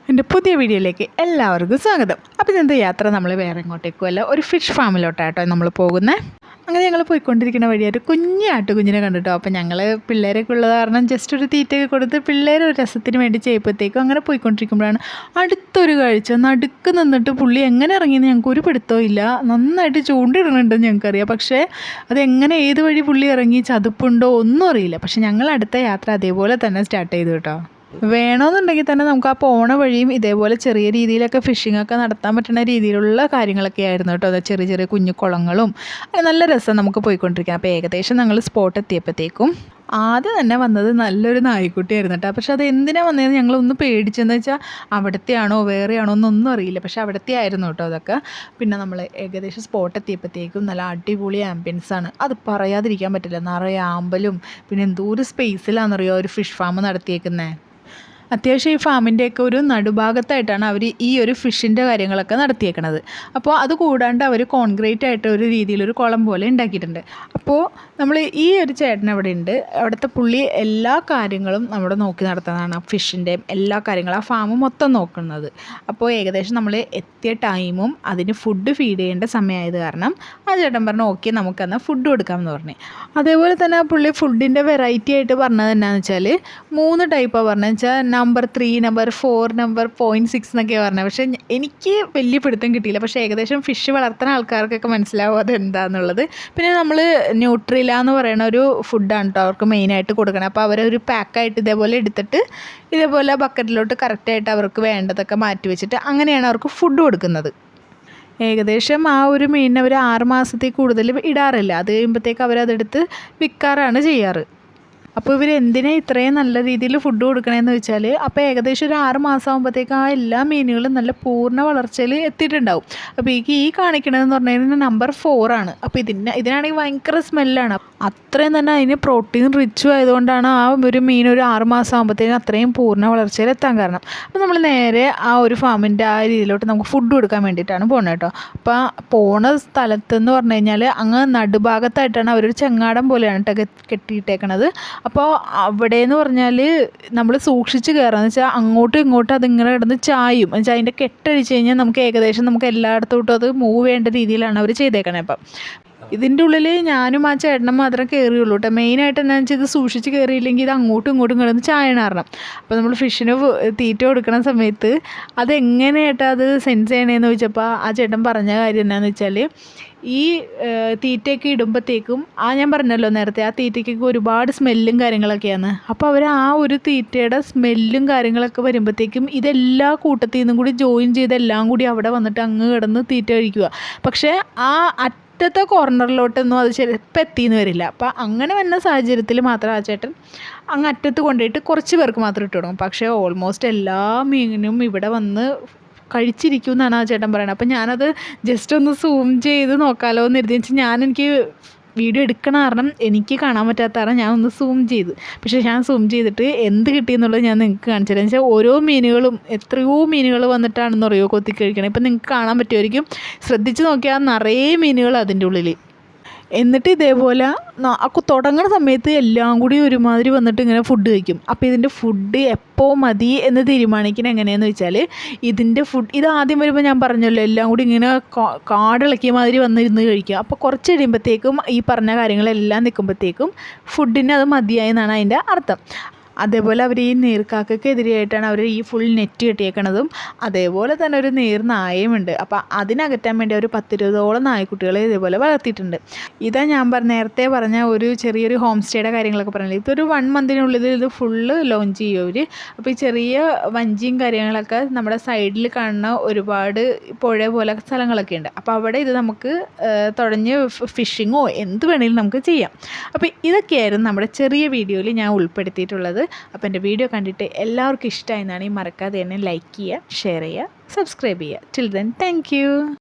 എൻ്റെ പുതിയ വീഡിയോയിലേക്ക് എല്ലാവർക്കും സ്വാഗതം. അപ്പോൾ ഇന്നത്തെ യാത്ര നമ്മൾ വേറെ എങ്ങോട്ടേക്കുമല്ല, ഒരു ഫിഷ് ഫാമിലോട്ടാട്ടോ നമ്മൾ പോകുന്നത്. അങ്ങനെ ഞങ്ങൾ പോയിക്കൊണ്ടിരിക്കുന്ന വഴിയായിട്ട് കുഞ്ഞ് ആട്ടുകുഞ്ഞിനെ കണ്ടിട്ടോ. അപ്പോൾ ഞങ്ങൾ പിള്ളേരൊക്കെ ഉള്ളത് കാരണം ജസ്റ്റ് ഒരു തീറ്റയൊക്കെ കൊടുത്ത് പിള്ളേർ ഒരു രസത്തിന് വേണ്ടി ചെയ്യുമ്പോഴത്തേക്കും അങ്ങനെ പോയിക്കൊണ്ടിരിക്കുമ്പോഴാണ് അടുത്തൊരു കാഴ്ച. നടുക്ക് നിന്നിട്ട് പുള്ളി എങ്ങനെ ഇറങ്ങിയെന്ന് ഞങ്ങൾക്ക് ഒരു പിടുത്തവും ഇല്ല. നന്നായിട്ട് ചൂണ്ടിടുന്നുണ്ടെന്ന് ഞങ്ങൾക്കറിയാം, പക്ഷേ അതെങ്ങനെ ഏത് വഴി പുള്ളി ഇറങ്ങി ചതുപ്പുണ്ടോ ഒന്നും അറിയില്ല. പക്ഷേ ഞങ്ങൾ അടുത്ത യാത്ര അതേപോലെ തന്നെ സ്റ്റാർട്ട് ചെയ്തു കേട്ടോ. വേണമെന്നുണ്ടെങ്കിൽ തന്നെ നമുക്ക് ആ പോണ വഴിയും ഇതേപോലെ ചെറിയ രീതിയിലൊക്കെ ഫിഷിങ്ങൊക്കെ നടത്താൻ പറ്റുന്ന രീതിയിലുള്ള കാര്യങ്ങളൊക്കെ ആയിരുന്നു കേട്ടോ. അത് ചെറിയ ചെറിയ കുഞ്ഞു കുളങ്ങളും നല്ല രസം നമുക്ക് പോയിക്കൊണ്ടിരിക്കാം. അപ്പോൾ ഏകദേശം ഞങ്ങൾ സ്പോട്ട് എത്തിയപ്പോഴത്തേക്കും ആദ്യം തന്നെ വന്നത് നല്ലൊരു നായ്ക്കുട്ടിയായിരുന്നു കേട്ടോ. പക്ഷെ അത് എന്തിനാണ് വന്നതെന്ന് ഞങ്ങളൊന്ന് പേടിച്ചെന്ന് വെച്ചാൽ അവിടത്തെയാണോ വേറെയാണോ എന്നൊന്നും അറിയില്ല. പക്ഷെ അവിടത്തെ ആയിരുന്നു കേട്ടോ അതൊക്കെ. പിന്നെ നമ്മൾ ഏകദേശം സ്പോട്ട് എത്തിയപ്പോഴത്തേക്കും നല്ല അടിപൊളി ആംബിയൻസാണ്, അത് പറയാതിരിക്കാൻ പറ്റില്ല. നിറയെ ആമ്പലും പിന്നെ എന്തോ ഒരു സ്പേസിലാണെന്നറിയോ ഒരു ഫിഷ് ഫാം നടത്തിയേക്കുന്നത്. അത്യാവശ്യം ഈ ഫാമിൻ്റെയൊക്കെ ഒരു നടുഭാഗത്തായിട്ടാണ് അവർ ഈ ഒരു ഫിഷിൻ്റെ കാര്യങ്ങളൊക്കെ നടത്തിയേക്കണത്. അപ്പോൾ അത് കൂടാണ്ട് അവർ കോൺക്രീറ്റ് ആയിട്ട് ഒരു രീതിയിലൊരു കുളം പോലെ ഉണ്ടാക്കിയിട്ടുണ്ട്. അപ്പോൾ നമ്മൾ ഈ ഒരു ചേട്ടൻ അവിടെ ഉണ്ട്, അവിടുത്തെ പുള്ളി എല്ലാ കാര്യങ്ങളും നമ്മുടെ നോക്കി നടത്തുന്നതാണ്. ആ ഫിഷിൻ്റെയും എല്ലാ കാര്യങ്ങളും ആ ഫാം മൊത്തം നോക്കുന്നത്. അപ്പോൾ ഏകദേശം നമ്മൾ എത്തിയ ടൈമും അതിന് ഫുഡ് ഫീഡ് ചെയ്യേണ്ട സമയമായത് കാരണം ആ ചേട്ടൻ പറഞ്ഞു ഓക്കെ നമുക്കെന്നാൽ ഫുഡ് കൊടുക്കാമെന്ന് പറഞ്ഞു. അതേപോലെ തന്നെ ആ പുള്ളി ഫുഡിൻ്റെ വെറൈറ്റി ആയിട്ട് പറഞ്ഞത് എന്നാന്ന് വെച്ചാൽ 3 ടൈപ്പാണ് പറഞ്ഞതെന്ന് വെച്ചാൽ നമ്പർ 3, നമ്പർ 4, നമ്പർ 0.6 എന്നൊക്കെയാണ് പറഞ്ഞത്. പക്ഷേ എനിക്ക് വലിയ പിടുത്തം കിട്ടിയില്ല. പക്ഷേ ഏകദേശം ഫിഷ് വളർത്തുന്ന ആൾക്കാർക്കൊക്കെ മനസ്സിലാവും അതെന്താണെന്നുള്ളത്. പിന്നെ നമ്മൾ ന്യൂട്രില എന്ന് പറയുന്ന ഒരു ഫുഡാണ് കേട്ടോ അവർക്ക് മെയിനായിട്ട് കൊടുക്കണം. അപ്പോൾ അവരൊരു പാക്കായിട്ട് ഇതേപോലെ എടുത്തിട്ട് ഇതേപോലെ ബക്കറ്റിലോട്ട് കറക്റ്റായിട്ട് അവർക്ക് വേണ്ടതൊക്കെ മാറ്റി വെച്ചിട്ട് അങ്ങനെയാണ് അവർക്ക് ഫുഡ് കൊടുക്കുന്നത്. ഏകദേശം ആ ഒരു മീനിനെ അവർ 6 മാസത്തിൽ കൂടുതൽ ഇടാറില്ല. അത് കഴിയുമ്പോഴത്തേക്ക് അവരതെടുത്ത് വിൽക്കാറാണ് ചെയ്യാറ്. അപ്പോൾ ഇവർ എന്തിനാ ഇത്രയും നല്ല രീതിയിൽ ഫുഡ് കൊടുക്കണമെന്ന് വെച്ചാൽ അപ്പോൾ ഏകദേശം ഒരു 6 മാസം ആകുമ്പോഴത്തേക്ക് ആ എല്ലാ മീനുകളും നല്ല പൂർണ്ണ വളർച്ചയിൽ എത്തിയിട്ടുണ്ടാവും. അപ്പോൾ ഈ കാണിക്കണതെന്ന് പറഞ്ഞു കഴിഞ്ഞാൽ നമ്പർ 4 ആണ്. അപ്പോൾ ഇതിനാണെങ്കിൽ ഭയങ്കര സ്മെല്ലാണ്. അത്രയും തന്നെ അതിന് പ്രോട്ടീൻ റിച്ചും ആയതുകൊണ്ടാണ് ആ ഒരു മീൻ ഒരു 6 മാസം ആകുമ്പോഴത്തേക്കും അത്രയും പൂർണ്ണ വളർച്ചയിൽ എത്താൻ കാരണം. അപ്പോൾ നമ്മൾ നേരെ ആ ഒരു ഫാമിൻ്റെ ആ രീതിയിലോട്ട് നമുക്ക് ഫുഡ് കൊടുക്കാൻ വേണ്ടിയിട്ടാണ് പോകുന്നത് കേട്ടോ. അപ്പോൾ പോണ സ്ഥലത്തെന്ന് പറഞ്ഞു കഴിഞ്ഞാൽ അങ്ങ് നടുഭാഗത്തായിട്ടാണ് അവരൊരു ചെങ്ങാടം പോലെയാണ് കേട്ടോ കെട്ടിയിട്ടേക്കണത്. അപ്പോൾ അവിടെ എന്ന് പറഞ്ഞാൽ നമ്മൾ സൂക്ഷിച്ച് കയറാന്ന് വെച്ചാൽ അങ്ങോട്ടും ഇങ്ങോട്ടും അതിങ്ങനെ കിടന്ന് ചായും. എന്നുവെച്ചാൽ അതിൻ്റെ കെട്ടടിച്ച് കഴിഞ്ഞാൽ നമുക്ക് ഏകദേശം നമുക്ക് എല്ലായിടത്തോട്ടും അത് മൂവ് ചെയ്യേണ്ട രീതിയിലാണ് അവർ ചെയ്തേക്കണേ. അപ്പം ഇതിൻ്റെ ഉള്ളിൽ ഞാനും ആ ചേട്ടനും മാത്രമേ കയറിയുള്ളൂ കേട്ടോ. മെയിനായിട്ട് എന്താണെന്ന് വെച്ചാൽ ഇത് സൂക്ഷിച്ച് കയറിയില്ലെങ്കിൽ ഇത് അങ്ങോട്ടും ഇങ്ങോട്ടും കിടന്ന് ചായണ കാരണം. അപ്പോൾ നമ്മൾ ഫിഷിന് തീറ്റ കൊടുക്കുന്ന സമയത്ത് അതെങ്ങനെയായിട്ട് അത് സെൻസ് ചെയ്യണേന്ന് ചോദിച്ചപ്പോൾ ആ ചേട്ടൻ പറഞ്ഞ കാര്യം എന്താണെന്ന് വെച്ചാൽ ഈ തീറ്റയൊക്കെ ഇടുമ്പോഴത്തേക്കും ഞാൻ പറഞ്ഞല്ലോ നേരത്തെ ആ തീറ്റയ്ക്കൊക്കെ ഒരുപാട് സ്മെല്ലും കാര്യങ്ങളൊക്കെയാണ്. അപ്പോൾ അവർ ആ ഒരു തീറ്റയുടെ സ്മെല്ലും കാര്യങ്ങളൊക്കെ വരുമ്പോഴത്തേക്കും ഇതെല്ലാ കൂട്ടത്തിൽ നിന്നും കൂടി ജോയിൻ ചെയ്ത് എല്ലാം കൂടി അവിടെ വന്നിട്ട് അങ്ങ് കിടന്ന് തീറ്റ കഴിക്കുക. പക്ഷേ ആ അറ്റത്തെ കോർണറിലോട്ടൊന്നും അത് ചിലപ്പോൾ എത്തിയെന്ന് വരില്ല. അപ്പോൾ അങ്ങനെ വന്ന സാഹചര്യത്തിൽ മാത്രം ആ ചേട്ടൻ അങ്ങ് അറ്റത്ത് കൊണ്ടുപോയിട്ട് കുറച്ച് പേർക്ക് മാത്രം ഇട്ട് കൊടുക്കും. പക്ഷേ ഓൾമോസ്റ്റ് എല്ലാ മീനിനും ഇവിടെ വന്ന് കഴിച്ചിരിക്കും എന്നാണ് ആ ചേട്ടൻ പറയുന്നത്. അപ്പം ഞാനത് ജസ്റ്റ് ഒന്ന് സൂം ചെയ്ത് നോക്കാമല്ലോ എന്ന് കരുതി വെച്ചാൽ എനിക്ക് വീഡിയോ എടുക്കണ കാരണം എനിക്ക് കാണാൻ പറ്റാത്ത കാരണം ഞാൻ ഒന്ന് സൂം ചെയ്ത്. പക്ഷേ ഞാൻ സൂം ചെയ്തിട്ട് എന്ത് കിട്ടിയെന്നുള്ളത് ഞാൻ നിങ്ങൾക്ക് കാണിച്ചു തരാം. വെച്ചാൽ ഓരോ മീനുകളും എത്രയോ മീനുകൾ വന്നിട്ടാണെന്ന് അറിയോ കൊത്തി കഴിക്കണേ. ഇപ്പം നിങ്ങൾക്ക് കാണാൻ പറ്റുമായിരിക്കും, ശ്രദ്ധിച്ച് നോക്കിയാൽ നിറയെ മീനുകൾ അതിൻ്റെ ഉള്ളിൽ. എന്നിട്ട് ഇതേപോലെ തുടങ്ങുന്ന സമയത്ത് എല്ലാം കൂടി ഒരുമാതിരി വന്നിട്ട് ഇങ്ങനെ ഫുഡ് കഴിക്കും. അപ്പോൾ ഇതിൻ്റെ ഫുഡ് എപ്പോൾ മതി എന്ന് തീരുമാനിക്കുന്നത് എങ്ങനെയാണെന്ന് വെച്ചാൽ ഇതിൻ്റെ ഫുഡ് ഇത് ആദ്യം വരുമ്പോൾ ഞാൻ പറഞ്ഞല്ലോ എല്ലാം കൂടി ഇങ്ങനെ കാടിളക്കിയ മാതിരി വന്നിരുന്ന് കഴിക്കുക. അപ്പോൾ കുറച്ച് കഴിയുമ്പോഴത്തേക്കും ഈ പറഞ്ഞ കാര്യങ്ങളെല്ലാം നിൽക്കുമ്പോഴത്തേക്കും ഫുഡിന് അത് മതിയായി എന്നാണ് അതിൻ്റെ അർത്ഥം. അതേപോലെ അവർ ഈ നീർക്കാക്കയ്ക്കെതിരെയായിട്ടാണ് അവർ ഈ ഫുൾ നെറ്റ് കെട്ടിയേക്കണതും. അതേപോലെ തന്നെ ഒരു നീർനായയുമുണ്ട്. അപ്പോൾ അതിനകറ്റാൻ വേണ്ടി ഒരു 10-20ഓളം നായ്ക്കുട്ടികളെ ഇതേപോലെ വളർത്തിയിട്ടുണ്ട്. ഇതാ ഞാൻ നേരത്തെ പറഞ്ഞ ഒരു ചെറിയൊരു ഹോം സ്റ്റേയുടെ കാര്യങ്ങളൊക്കെ പറഞ്ഞില്ല. ഇതൊരു 1 മന്തിനുള്ളിൽ ഇത് ഫുള്ള് ലോഞ്ച് ചെയ്യും അവർ. അപ്പോൾ ഈ ചെറിയ വഞ്ചിയും കാര്യങ്ങളൊക്കെ നമ്മുടെ സൈഡിൽ കാണുന്ന ഒരുപാട് പുഴ പോലെ സ്ഥലങ്ങളൊക്കെ ഉണ്ട്. അപ്പോൾ അവിടെ ഇത് നമുക്ക് തുഴഞ്ഞ് ഫിഷിങ്ങോ എന്ത് വേണമെങ്കിലും നമുക്ക് ചെയ്യാം. അപ്പോൾ ഇതൊക്കെയായിരുന്നു നമ്മുടെ ചെറിയ വീഡിയോയിൽ ഞാൻ ഉൾപ്പെടുത്തിയിട്ടുള്ളത്. അപ്പോൾ എൻ്റെ വീഡിയോ കണ്ടിട്ട് എല്ലാവർക്കും ഇഷ്ടമായെന്നാണെങ്കിൽ മറക്കാതെ തന്നെ ലൈക്ക് ചെയ്യുക, ഷെയർ ചെയ്യുക, സബ്സ്ക്രൈബ് ചെയ്യുക. Till then thank you.